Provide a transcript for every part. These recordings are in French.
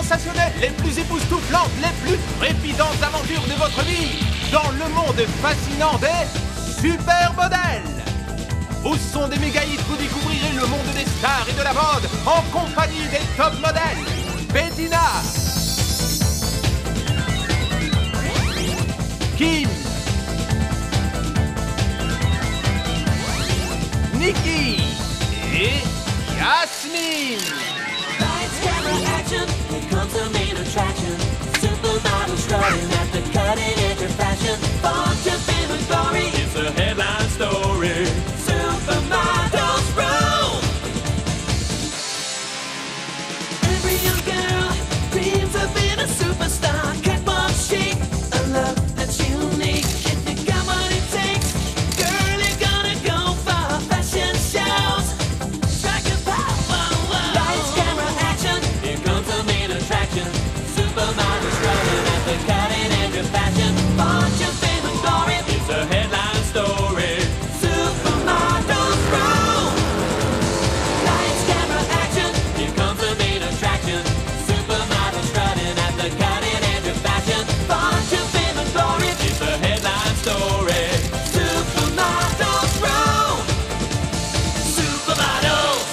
sensationnelles, les plus époustouflantes, les plus trépidantes aventures de votre vie dans le monde fascinant des supermodèles. Au son des méga hits, vous découvrirez le monde des stars et de la mode en compagnie des top modèles. Bettina, Kim, Nikki et Jasmine. Lights, camera, action, here comes the main attraction. Supermodel strutting at the cutting edge of fashion. Fortune, fame, and glory. It's a headline story. Supermodels rule. Every young girl dreams of being a superstar. Catwalk chic, a look that's unique. If you got what it takes, girl, you're gonna go far. Fashion shows, strike a power. Lights, camera, action. Here comes the main attraction. Supermodel strutting at the cutting edge of fashion. Fortune, fame, and glory. It's a headline story. Supermodels rule. Lights, camera, action. Here comes the main attraction. Supermodel strutting at the cutting edge of fashion. Fortune, fame, and glory. It's a headline story. Supermodels rule. Supermodels.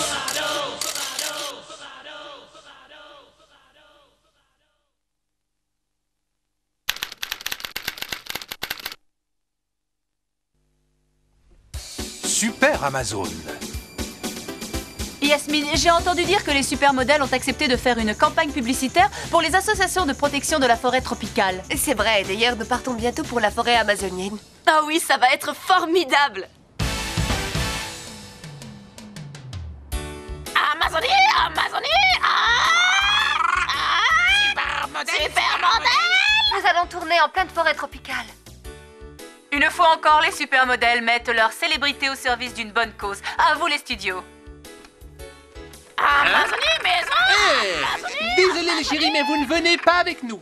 Super Amazon. Yasmine, j'ai entendu dire que les supermodèles ont accepté de faire une campagne publicitaire pour les associations de protection de la forêt tropicale. C'est vrai, d'ailleurs, nous partons bientôt pour la forêt amazonienne. Ah oui, ça va être formidable! Amazonie, Supermodèle. Nous allons tourner en pleine forêt tropicale. Une fois encore, les supermodèles mettent leur célébrité au service d'une bonne cause. À vous les studios. Amazonie, maison. Désolé les chéris, mais vous ne venez pas avec nous.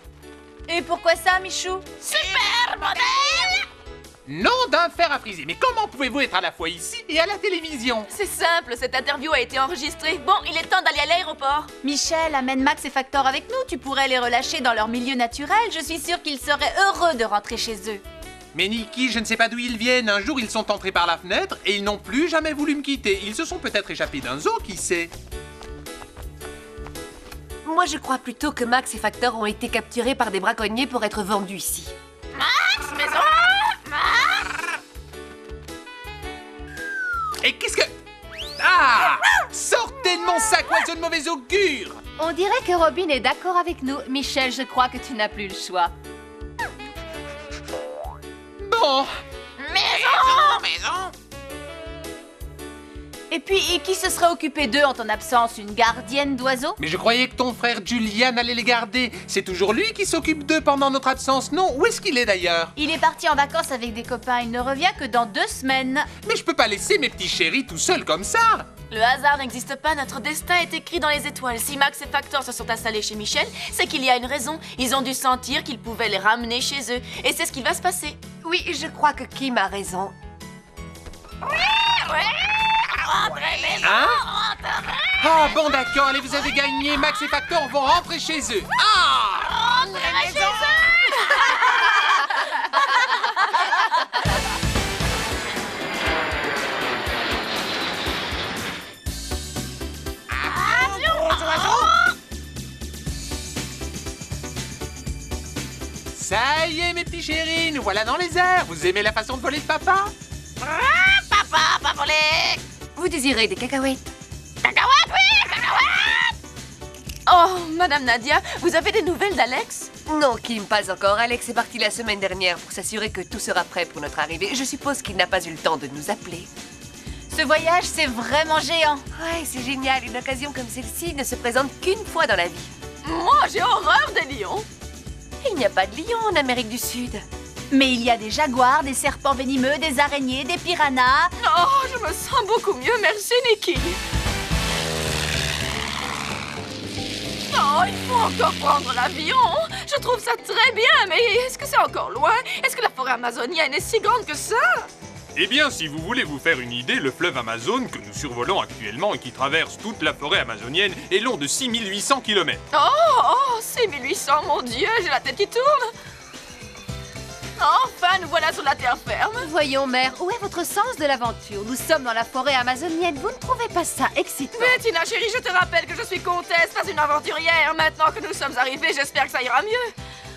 Et pourquoi ça, Michou? Supermodèle. Nom d'un fer à friser. Mais comment pouvez-vous être à la fois ici et à la télévision? C'est simple, cette interview a été enregistrée. Bon, il est temps d'aller à l'aéroport. Michel, amène Max et Factor avec nous. Tu pourrais les relâcher dans leur milieu naturel. Je suis sûre qu'ils seraient heureux de rentrer chez eux. Mais Nikki, je ne sais pas d'où ils viennent. Un jour, ils sont entrés par la fenêtre et ils n'ont plus jamais voulu me quitter. Ils se sont peut-être échappés d'un zoo, qui sait? Moi, je crois plutôt que Max et Factor ont été capturés par des braconniers pour être vendus ici. Max, maison. Et qu'est-ce que... Ah! Sortez de mon sac, oiseau de mauvais augure! On dirait que Robin est d'accord avec nous. Michel, je crois que tu n'as plus le choix. Bon, Maison. Et puis, qui se serait occupé d'eux en ton absence? Une gardienne d'oiseaux? mais je croyais que ton frère Julian allait les garder. C'est toujours lui qui s'occupe d'eux pendant notre absence, non? Où est-ce qu'il est d'ailleurs? Il est parti en vacances avec des copains. Il ne revient que dans 2 semaines. Mais je peux pas laisser mes petits chéris tout seuls comme ça. Le hasard n'existe pas, notre destin est écrit dans les étoiles. Si Max et Factor se sont installés chez Michel, c'est qu'il y a une raison. Ils ont dû sentir qu'ils pouvaient les ramener chez eux. Et c'est ce qui va se passer. Oui, je crois que Kim a raison. Hein? Ah bon d'accord, allez, vous avez gagné. Max et Factor vont rentrer chez eux. Ah! Ça y est mes petits chéris, nous voilà dans les airs. Vous aimez la façon de voler de papa? Papa, pas volé. Vous désirez des cacahuètes? Cacahuète, oui, cacahuète. Oh, Madame Nadia, vous avez des nouvelles d'Alex? Non, Kim, pas encore. Alex est parti la semaine dernière pour s'assurer que tout sera prêt pour notre arrivée. Je suppose qu'il n'a pas eu le temps de nous appeler. Ce voyage, c'est vraiment géant. Ouais, c'est génial. Une occasion comme celle-ci ne se présente qu'une fois dans la vie. Moi, j'ai horreur des lions. Il n'y a pas de lion en Amérique du Sud. Mais il y a des jaguars, des serpents venimeux, des araignées, des piranhas. Oh, je me sens beaucoup mieux, merci Nikki. Oh, il faut encore prendre l'avion. Je trouve ça très bien, mais est-ce que c'est encore loin? Est-ce que la forêt amazonienne est si grande que ça? Eh bien, si vous voulez vous faire une idée, le fleuve Amazone que nous survolons actuellement et qui traverse toute la forêt amazonienne est long de 6800 km. Oh, Oh, c'est 1800, mon Dieu, j'ai la tête qui tourne. Enfin, nous voilà sur la terre ferme. Voyons, mère, où est votre sens de l'aventure? Nous sommes dans la forêt amazonienne, vous ne trouvez pas ça excitant? Bettina, chérie, je te rappelle que je suis comtesse, pas une aventurière. Maintenant que nous sommes arrivés, j'espère que ça ira mieux.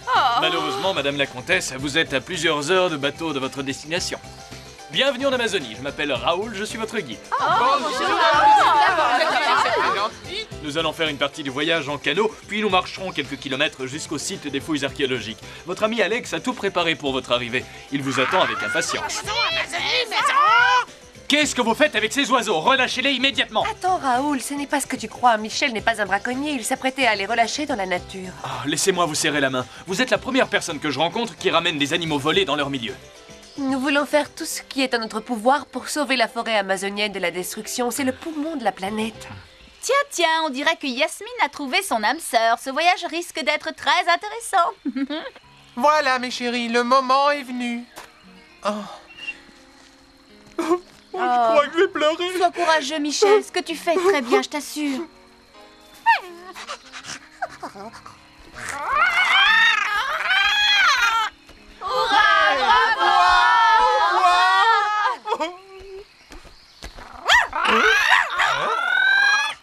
Oh. Malheureusement, Madame la Comtesse, vous êtes à plusieurs heures de bateau de votre destination. Bienvenue en Amazonie, je m'appelle Raoul, je suis votre guide. Nous allons faire une partie du voyage en canot, puis nous marcherons quelques kilomètres jusqu'au site des fouilles archéologiques. Votre ami Alex a tout préparé pour votre arrivée. Il vous attend avec impatience. Qu'est-ce que vous faites avec ces oiseaux? Relâchez-les immédiatement! Attends, Raoul, ce n'est pas ce que tu crois. Michel n'est pas un braconnier, il s'apprêtait à les relâcher dans la nature. Ah, laissez-moi vous serrer la main. Vous êtes la première personne que je rencontre qui ramène des animaux volés dans leur milieu. Nous voulons faire tout ce qui est en notre pouvoir pour sauver la forêt amazonienne de la destruction. C'est le poumon de la planète. Tiens, on dirait que Yasmine a trouvé son âme sœur. Ce voyage risque d'être très intéressant. Voilà, mes chéris, le moment est venu. Je crois que je vais pleurer. Sois courageux, Michel. Ce que tu fais est très bien, je t'assure.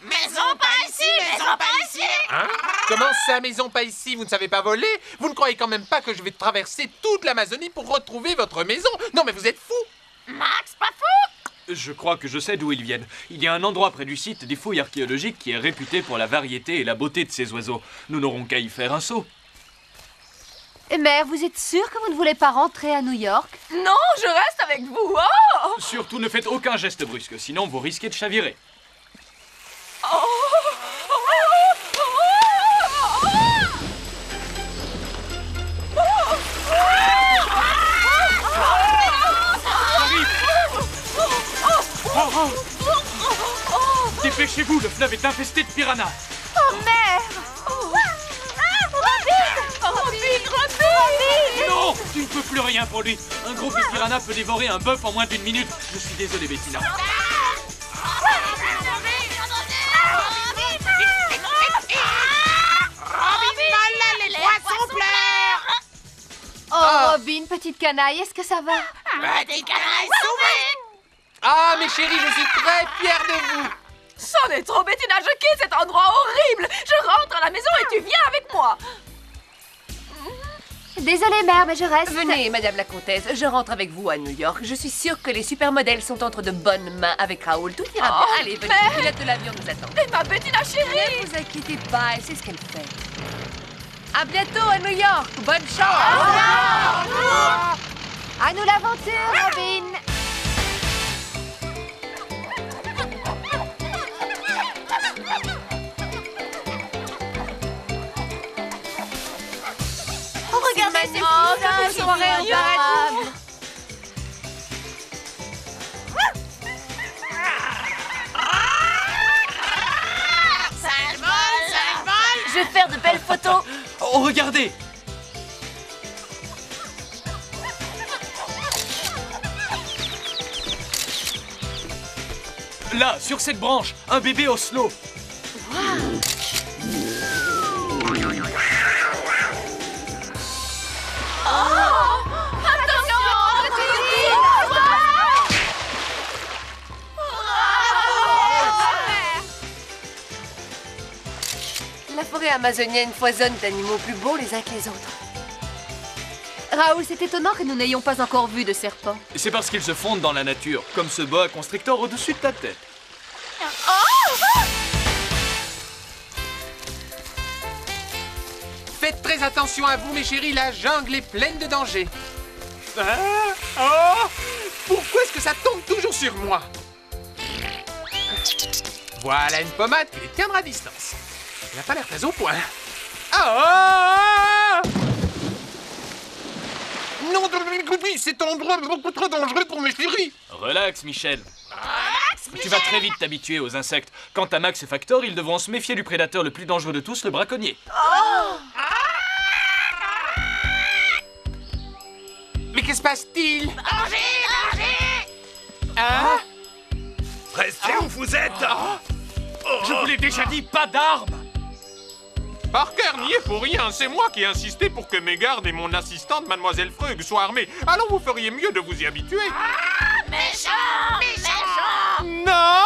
Maison par ici, maison par ici. Comment ça, maison pas ici? Vous ne savez pas voler? Vous ne croyez quand même pas que je vais traverser toute l'Amazonie pour retrouver votre maison? Non, mais vous êtes fous! Max, pas fou. Je crois que je sais d'où ils viennent. Il y a un endroit près du site des fouilles archéologiques qui est réputé pour la variété et la beauté de ces oiseaux. Nous n'aurons qu'à y faire un saut. Mère, vous êtes sûre que vous ne voulez pas rentrer à New York? Non, je reste avec vous. Oh. Surtout ne faites aucun geste brusque, sinon vous risquez de chavirer. Dépêchez-vous, le fleuve est infesté de piranhas. Oh, mère! Non, tu ne peux plus rien pour lui. Un groupe de piranhas peut dévorer un bœuf en moins d'1 minute. Je suis désolé, Bettina. Oh, Robin, petite canaille, est-ce que ça va? Petit canaille sauvé. Ah, mes chéris, je suis très fier de vous! C'en est trop, Bettina, je quitte cet endroit horrible. Je rentre à la maison et tu viens avec moi. Désolée, mère, mais je reste. Venez, Madame la Comtesse, je rentre avec vous à New York. Je suis sûre que les supermodèles sont entre de bonnes mains avec Raoul. Tout ira bien. Allez, venez, le pilote de l'avion nous attend. Et ma Bettina chérie. Ne vous inquiétez pas, elle sait ce qu'elle fait. À bientôt à New York. Bonne chance. À nous l'aventure, Robin. Regardez, c'est Quelle soirée adorable. Ça vole. Je vais faire de belles photos. Oh, regardez! Là, sur cette branche, un bébé Oslo. La forêt amazonienne foisonne d'animaux plus beaux les uns que les autres. Raoul, c'est étonnant que nous n'ayons pas encore vu de serpents. C'est parce qu'ils se fondent dans la nature, comme ce boa constrictor au-dessus de ta tête. Faites très attention à vous, mes chéris, la jungle est pleine de dangers. Pourquoi est-ce que ça tombe toujours sur moi? Voilà une pommade qui les tiendra à distance. Il n'a pas l'air très au point. Non, cet endroit est beaucoup trop dangereux pour mes chéris. Relax, Michel. Tu vas très vite t'habituer aux insectes. Quant à Max et Factor, ils devront se méfier du prédateur le plus dangereux de tous, le braconnier. Mais que se passe-t-il? Restez où vous êtes. Je vous l'ai déjà dit, pas d'armes. Parker n'y est pour rien. C'est moi qui ai insisté pour que mes gardes et mon assistante, Mademoiselle Freud, soient armés. Alors vous feriez mieux de vous y habituer. Méchant! Méchant! Non!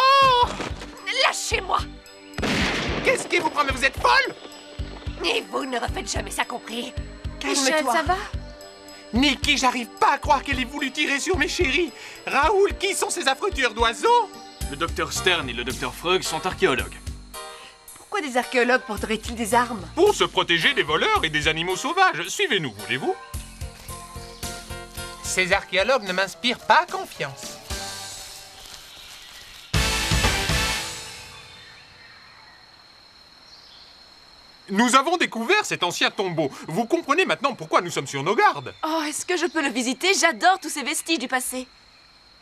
Lâchez-moi! Qu'est-ce qui vous prend? Mais vous êtes folle! Et vous ne refaites jamais ça, compris? Michel, Calme-toi. ça va? Niki, j'arrive pas à croire qu'elle ait voulu tirer sur mes chéris. Raoul, qui sont ces affreux tueurs d'oiseaux? Le docteur Stern et le docteur Freud sont archéologues. Pourquoi des archéologues porteraient-ils des armes? Pour se protéger des voleurs et des animaux sauvages. Suivez-nous, voulez-vous? Ces archéologues ne m'inspirent pas confiance. Nous avons découvert cet ancien tombeau. Vous comprenez maintenant pourquoi nous sommes sur nos gardes. Oh, est-ce que je peux le visiter? J'adore tous ces vestiges du passé.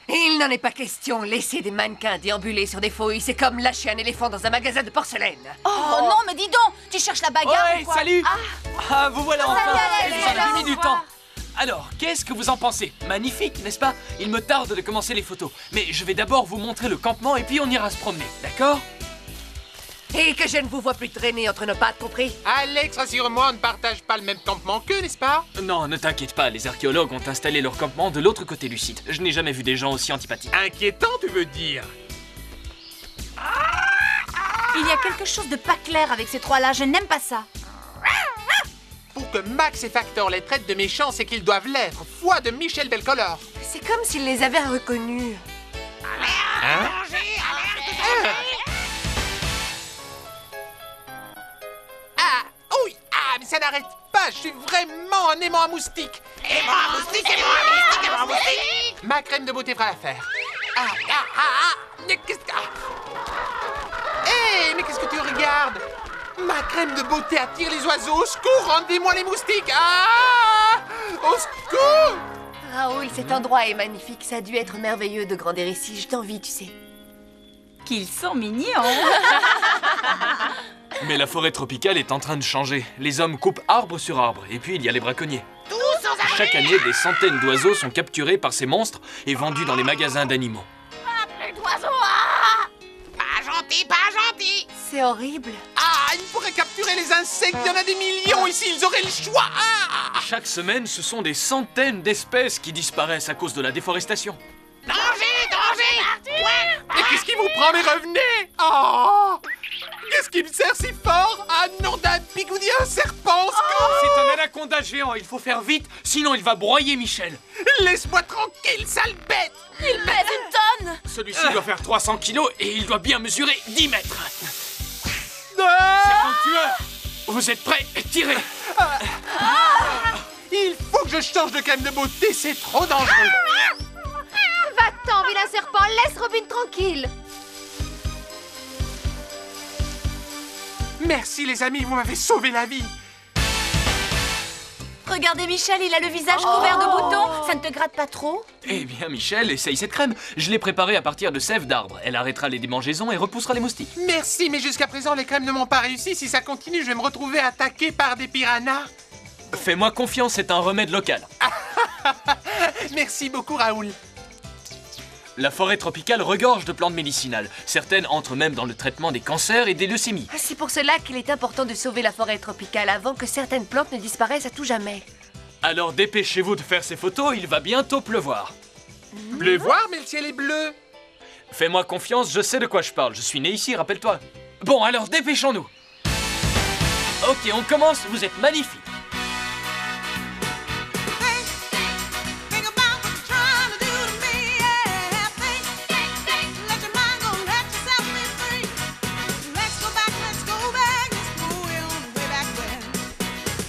Il n'en est pas question. Laisser des mannequins déambuler sur des fouilles, c'est comme lâcher un éléphant dans un magasin de porcelaine. Oh non, mais dis donc, tu cherches la bagarre ou Ouais, quoi? salut! Ah, vous voilà enfin! Alex, Vous avez mis au du revoir. temps. Alors, qu'est-ce que vous en pensez? Magnifique, n'est-ce pas? Il me tarde de commencer les photos. Mais je vais d'abord vous montrer le campement et puis on ira se promener, d'accord? Et que je ne vous vois plus traîner entre nos pattes, compris? Alex, rassure-moi, on ne partage pas le même campement qu'eux, n'est-ce pas? Non, ne t'inquiète pas, les archéologues ont installé leur campement de l'autre côté du site. Je n'ai jamais vu des gens aussi antipathiques. Inquiétant, tu veux dire? Il y a quelque chose de pas clair avec ces trois-là, je n'aime pas ça. Pour que Max et Factor les traitent de méchants, c'est qu'ils doivent l'être. Foi de Michel Belcolor. C'est comme s'ils les avaient reconnus. Hein? Ah, oui, ah, mais ça n'arrête pas. Je suis vraiment un aimant à moustique. Et moi, un moustique, et moi, un moustique, et moi, un moustique! Ma crème de beauté fera l'affaire. Mais qu'est-ce que... Hé, mais qu'est-ce que tu regardes? Ma crème de beauté attire les oiseaux. Au secours, rendez-moi les moustiques. Ah! Au secours! Raoul, cet endroit est magnifique. Ça a dû être merveilleux de grandir ici. Je t'envie, tu sais. Qu'ils sont mignons. Mais la forêt tropicale est en train de changer. Les hommes coupent arbre sur arbre, et puis il y a les braconniers. Tous sans abri! Chaque année, des centaines d'oiseaux sont capturés par ces monstres et vendus dans les magasins d'animaux. Ah, plus d'oiseaux! Ah! Pas gentil, pas gentil! C'est horrible. Ah, il faudrait capturer les insectes. Il y en a des millions ici. Ils auraient le choix. Ah! Chaque semaine, ce sont des centaines d'espèces qui disparaissent à cause de la déforestation. Danger, danger! Ouais! Mais qu'est-ce qui vous prend? Mais revenez! Oh! Qu'est-ce qui me sert si fort? Ah non, d'un bigoudi, un serpent! C'est un anaconda géant, il faut faire vite, sinon il va broyer Michel. Laisse-moi tranquille, sale bête! Il pèse une tonne! Celui-ci doit faire 300 kilos et il doit bien mesurer 10 mètres. Ah! C'est un tueur. Vous êtes prêts? Tirez. Il faut que je change de crème de beauté, c'est trop dangereux! Va-t'en, vilain serpent, laisse Robin tranquille. Merci les amis, vous m'avez sauvé la vie! Regardez Michel, il a le visage couvert de boutons. Ça ne te gratte pas trop? Eh bien Michel, essaye cette crème. Je l'ai préparée à partir de sève d'arbre. Elle arrêtera les démangeaisons et repoussera les moustiques. Merci, mais jusqu'à présent, les crèmes ne m'ont pas réussi. Si ça continue, je vais me retrouver attaqué par des piranhas. Fais-moi confiance, c'est un remède local. Merci beaucoup, Raoul. La forêt tropicale regorge de plantes médicinales. Certaines entrent même dans le traitement des cancers et des leucémies. C'est pour cela qu'il est important de sauver la forêt tropicale avant que certaines plantes ne disparaissent à tout jamais. Alors dépêchez-vous de faire ces photos, il va bientôt pleuvoir. Pleuvoir, mais le ciel est bleu. Fais-moi confiance, je sais de quoi je parle. Je suis né ici, rappelle-toi. Bon, alors dépêchons-nous. Ok, on commence, vous êtes magnifiques. Think about what you're trying to do to me, yeah. Think, let your mind go, let yourself be free. Let's go back, let's move way back when.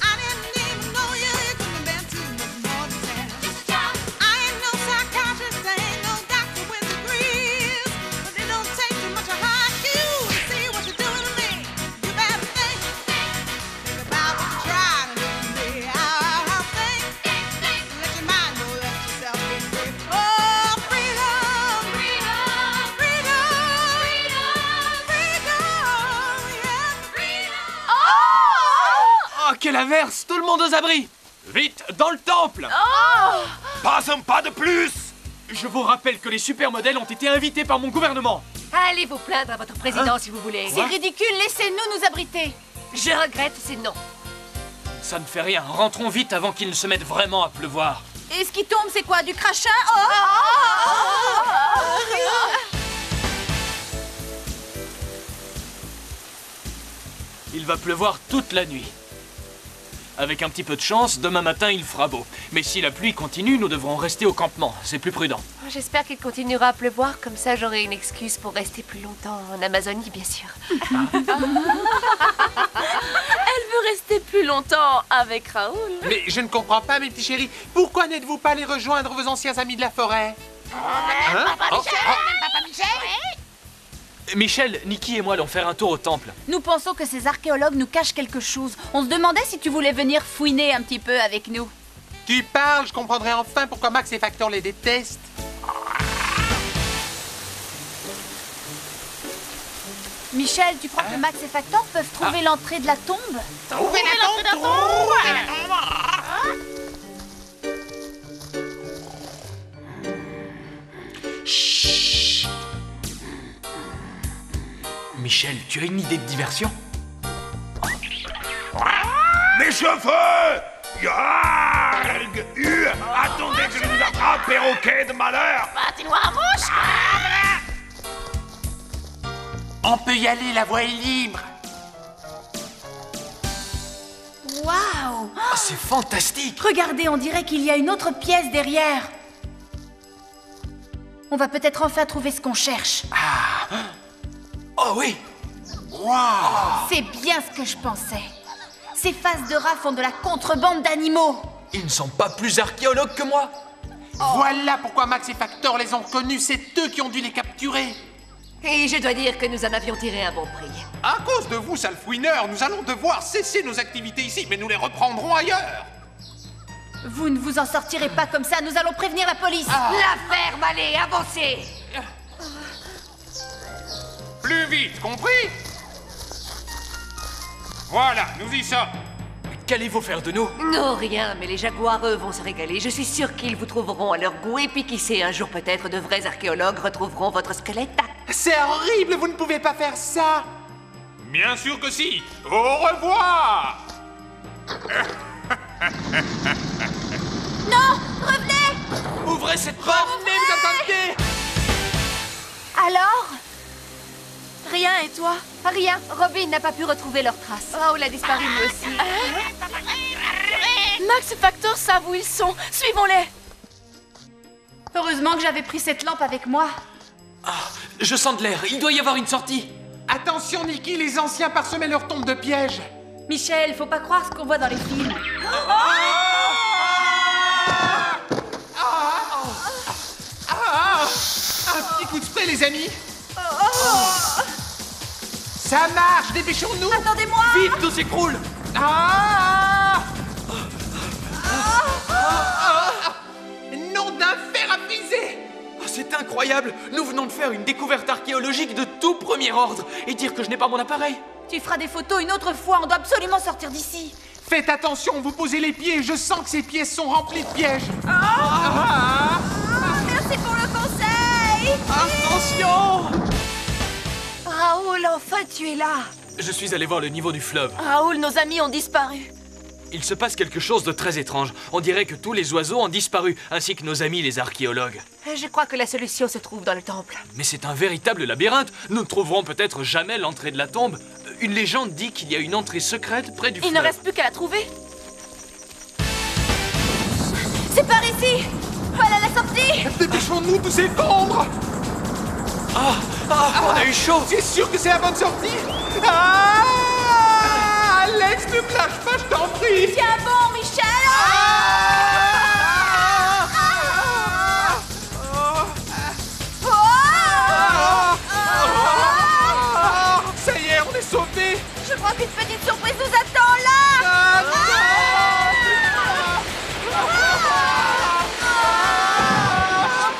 I didn't even know you, you couldn't have been too much more than 10. Just a child. I ain't no psychiatrist, I ain't no doctor with degrees, but it don't take too much of IQ to see what you're doing to me. You better think about what you're trying to do to me. I'll think, let your mind go, let yourself be free. Oh, freedom, freedom, freedom, freedom, yeah, freedom. Oh, quelle averse! Tout le monde aux abris! Vite, dans le temple! Pas un pas de plus! Je vous rappelle que les supermodèles ont été invités par mon gouvernement. Allez vous plaindre à votre président si vous voulez. C'est ridicule, laissez-nous nous abriter. Je regrette, c'est non. Ça ne fait rien. Rentrons vite avant qu'il ne se mette vraiment à pleuvoir. Et ce qui tombe, c'est quoi? Du crachat? Il va pleuvoir toute la nuit. Avec un petit peu de chance, demain matin, il fera beau. Mais si la pluie continue, nous devrons rester au campement. C'est plus prudent. J'espère qu'il continuera à pleuvoir, comme ça j'aurai une excuse pour rester plus longtemps en Amazonie, bien sûr. Elle veut rester plus longtemps avec Raoul. Mais je ne comprends pas, mes petits chéris. Pourquoi n'êtes-vous pas allés rejoindre vos anciens amis de la forêt? Hein? Oh, Michel, Nikki et moi allons faire un tour au temple. Nous pensons que ces archéologues nous cachent quelque chose. On se demandait si tu voulais venir fouiner un petit peu avec nous. Tu parles, je comprendrai enfin pourquoi Max et Factor les détestent. Michel, tu crois que Max et Factor peuvent trouver l'entrée de la tombe? Trouvez la tombe! Michel, tu as une idée de diversion? Mes cheveux! Yarg! Attendez que je vous attrape, perroquet de malheur! Patinoire à mouche. On peut y aller, la voie est libre. Waouh! Ah, c'est fantastique! Regardez, on dirait qu'il y a une autre pièce derrière. On va peut-être enfin trouver ce qu'on cherche. Oh oui! C'est bien ce que je pensais. Ces faces de rats font de la contrebande d'animaux. Ils ne sont pas plus archéologues que moi? Voilà pourquoi Max et Factor les ont reconnus. C'est eux qui ont dû les capturer. Et je dois dire que nous en avions tiré un bon prix. À cause de vous, sale fouineur, nous allons devoir cesser nos activités ici, mais nous les reprendrons ailleurs. Vous ne vous en sortirez pas comme ça, nous allons prévenir la police. La ferme, allez, avancez! Plus vite, compris? Voilà, nous y sommes. Qu'allez-vous faire de nous? Non, rien, mais les jaguars, eux, vont se régaler. Je suis sûre qu'ils vous trouveront à leur goût, et puis qui sait, un jour peut-être, de vrais archéologues retrouveront votre squelette. C'est horrible, vous ne pouvez pas faire ça. Bien sûr que si. Au revoir. Non, revenez! Ouvrez cette porte! Revenez, vous attendez. Alors? Rien, et toi? Rien, Robin n'a pas pu retrouver leurs traces. Raoul a disparu lui aussi. Max et Factor savent où ils sont. Suivons-les. Heureusement que j'avais pris cette lampe avec moi. Je sens de l'air, il doit y avoir une sortie. Attention, Nikki, les anciens parsemaient leur tombe de pièges. Michel, faut pas croire ce qu'on voit dans les films. Un petit coup de spray, les amis. Ça marche, dépêchons-nous. Attendez-moi! Vite, tout s'écroule! Nom d'un fer à viser. C'est incroyable! Nous venons de faire une découverte archéologique de tout premier ordre et dire que je n'ai pas mon appareil. Tu feras des photos une autre fois, on doit absolument sortir d'ici. Faites attention, vous posez les pieds. Je sens que ces pièces sont remplies de pièges. Merci pour le conseil! Attention! Raoul, enfin tu es là. Je suis allé voir le niveau du fleuve. Raoul, nos amis ont disparu. Il se passe quelque chose de très étrange. On dirait que tous les oiseaux ont disparu, ainsi que nos amis les archéologues. Je crois que la solution se trouve dans le temple. Mais c'est un véritable labyrinthe. Nous ne trouverons peut-être jamais l'entrée de la tombe. Une légende dit qu'il y a une entrée secrète près du fleuve. Il ne reste plus qu'à la trouver. C'est par ici! Voilà la sortie! Dépêchons-nous de s'effondrer. On a eu chaud! C'est sûr que c'est la bonne sortie. Alex, ne me lâche pas, je t'en prie. Tiens bon, Michel! Ça y est, on est sauvés. Je crois qu'une petite surprise nous attend là!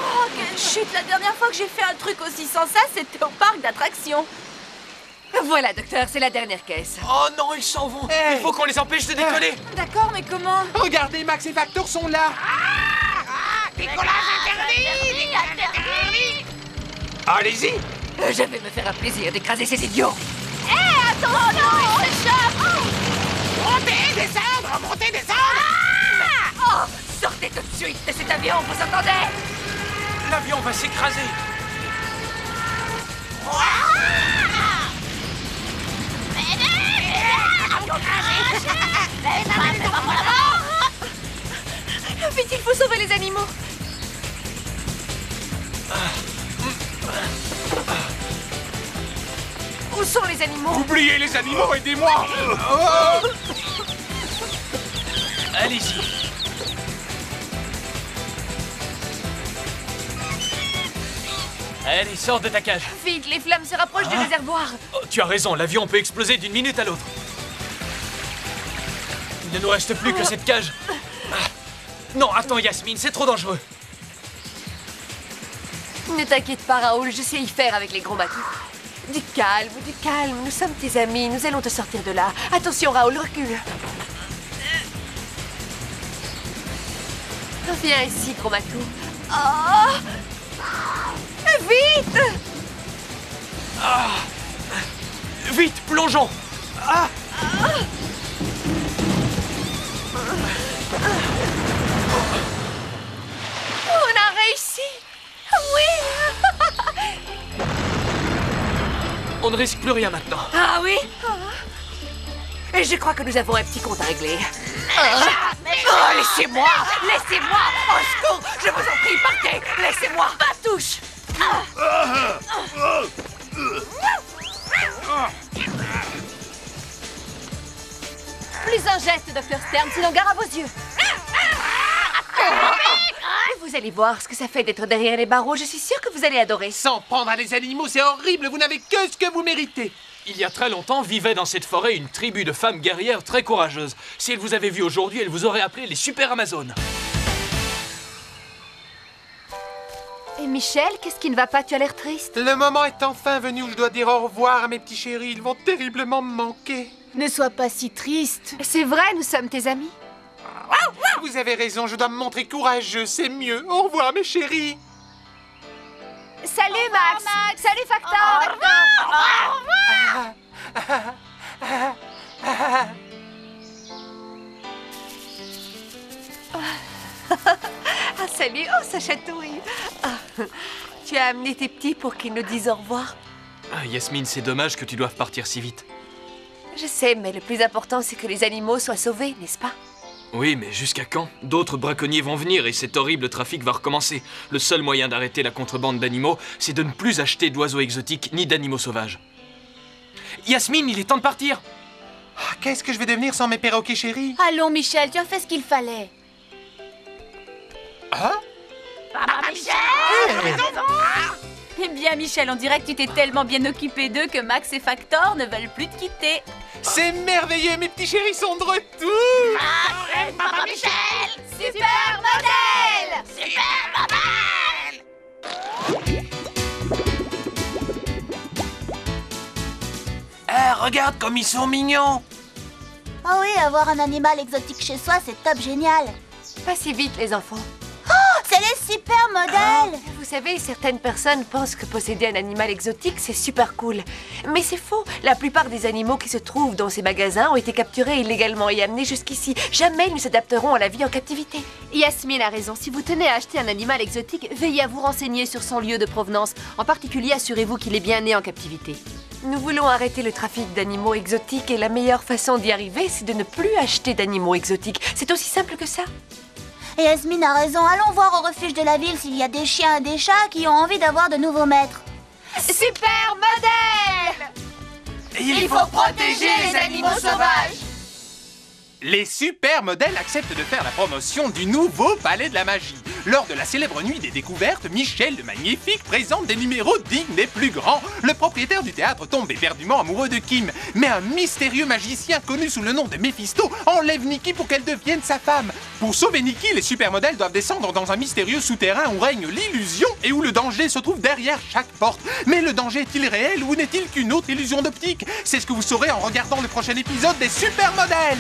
Oh, quelle chute! La dernière fois que j'ai fait un truc aussi sensé, c'était au parc d'attractions. Voilà, docteur, c'est la dernière caisse. Oh non, ils s'en vont! Il faut qu'on les empêche de décoller! D'accord, mais comment? Regardez, Max et Factor sont là. Allez-y! Je vais me faire un plaisir d'écraser ces idiots. Hé, Attention, il s'échappe. Montez, descendre, montez, descendre. Oh, sortez tout de suite de cet avion, vous entendez? L'avion va s'écraser. Vite, il faut sauver les animaux. Où sont les animaux? Oubliez les animaux, aidez-moi. Allez-y. Allez, sors de ta cage. Vite, les flammes se rapprochent du réservoir. Oh, tu as raison, l'avion peut exploser d'une minute à l'autre. Il ne nous reste plus que cette cage. Non, attends, Yasmine, c'est trop dangereux. Ne t'inquiète pas, Raoul, je sais y faire avec les gros bateaux. Du calme, nous sommes tes amis, nous allons te sortir de là. Attention, Raoul, recule. Viens ici, gros bateau. Oh! Vite! Vite, plongeons. On a réussi! Oui! On ne risque plus rien maintenant. Ah oui? Et je crois que nous avons un petit compte à régler. Oh, laissez-moi! Laissez-moi! Au secours! Je vous en prie, partez! Laissez-moi! Pas touche! Plus un geste, Dr. Stern, sinon gare à vos yeux! Vous allez voir ce que ça fait d'être derrière les barreaux. Je suis sûre que vous allez adorer. S'en prendre à des animaux, c'est horrible. Vous n'avez que ce que vous méritez. Il y a très longtemps vivait dans cette forêt une tribu de femmes guerrières très courageuses. Si elles vous avaient vu aujourd'hui, elles vous auraient appelé les Super Amazones. Et Michel, qu'est-ce qui ne va pas? Tu as l'air triste. Le moment est enfin venu où je dois dire au revoir à mes petits chéris. Ils vont terriblement me manquer. Ne sois pas si triste. C'est vrai, nous sommes tes amis. Vous avez raison, je dois me montrer courageux, c'est mieux. Au revoir, mes chéris. Salut, Max. Salut, Factor. Ah, salut. Oh, ça chatouille. Ah, tu as amené tes petits pour qu'ils nous disent au revoir? Yasmine, c'est dommage que tu doives partir si vite. Je sais, mais le plus important, c'est que les animaux soient sauvés, n'est-ce pas? Oui, mais jusqu'à quand? D'autres braconniers vont venir et cet horrible trafic va recommencer. Le seul moyen d'arrêter la contrebande d'animaux, c'est de ne plus acheter d'oiseaux exotiques ni d'animaux sauvages. Yasmine, il est temps de partir! Qu'est-ce que je vais devenir sans mes perroquets chéris? Allons, Michel, tu as fait ce qu'il fallait. Hein? Papa Michel! Eh bien, Michel, on dirait que tu t'es tellement bien occupé d'eux que Max et Factor ne veulent plus te quitter. C'est merveilleux, mes petits chéris sont de retour! Papa Michel! Super modèle! Super modèle! Regarde comme ils sont mignons! Ah oui, avoir un animal exotique chez soi, c'est top génial. Pas si vite, les enfants. C'est les super modèles. Vous savez, certaines personnes pensent que posséder un animal exotique, c'est super cool. Mais c'est faux. La plupart des animaux qui se trouvent dans ces magasins ont été capturés illégalement et amenés jusqu'ici. Jamais ils ne s'adapteront à la vie en captivité. Yasmine a raison. Si vous tenez à acheter un animal exotique, veillez à vous renseigner sur son lieu de provenance. En particulier, assurez-vous qu'il est bien né en captivité. Nous voulons arrêter le trafic d'animaux exotiques et la meilleure façon d'y arriver, c'est de ne plus acheter d'animaux exotiques. C'est aussi simple que ça. Et Yasmine a raison, allons voir au refuge de la ville s'il y a des chiens et des chats qui ont envie d'avoir de nouveaux maîtres. Super modèle! Il faut protéger les animaux sauvages! Les super modèles acceptent de faire la promotion du nouveau Palais de la Magie. Lors de la célèbre nuit des découvertes, Michel le Magnifique présente des numéros dignes des plus grands. Le propriétaire du théâtre tombe éperdument amoureux de Kim. Mais un mystérieux magicien connu sous le nom de Mephisto enlève Nikki pour qu'elle devienne sa femme. Pour sauver Nikki, les super modèles doivent descendre dans un mystérieux souterrain où règne l'illusion et où le danger se trouve derrière chaque porte. Mais le danger est-il réel ou n'est-il qu'une autre illusion d'optique? C'est ce que vous saurez en regardant le prochain épisode des Super Modèles.